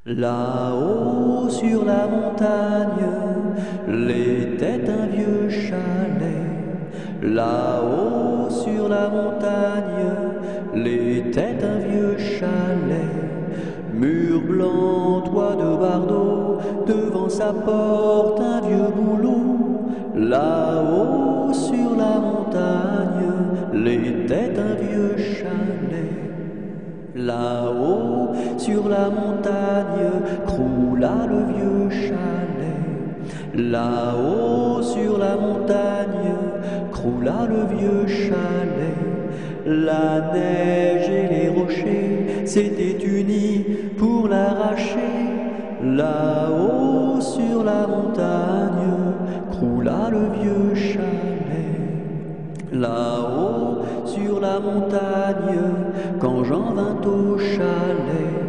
Là-haut sur la montagne, l'était un vieux chalet. Là-haut sur la montagne, l'était un vieux chalet. Mur blanc, toit de bardeaux, devant sa porte un vieux bouleau. Là-haut sur la montagne, l'était un vieux chalet. Là-haut sur la montagne, croula le vieux chalet. Là-haut sur la montagne, croula le vieux chalet. La neige et les rochers s'étaient unis pour l'arracher. Là-haut sur la montagne, croula le vieux chalet. Là-haut sur la montagne, quand j'en vins au chalet.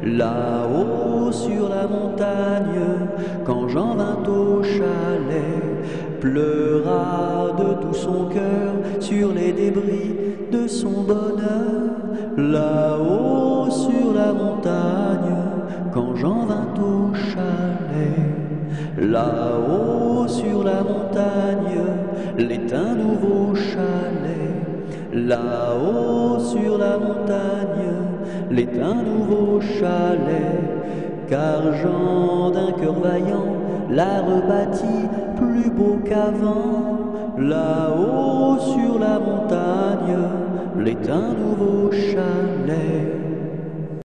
Là-haut sur la montagne, quand j'en vins au chalet, pleura de tout son cœur sur les débris de son bonheur. Là-haut sur la montagne, quand j'en vins au chalet. Là-haut sur la montagne, l'est un nouveau chalet. Là-haut sur la montagne, l'est un nouveau chalet. Car Jean d'un cœur vaillant l'a rebâti plus beau qu'avant. Là-haut sur la montagne, l'est un nouveau chalet.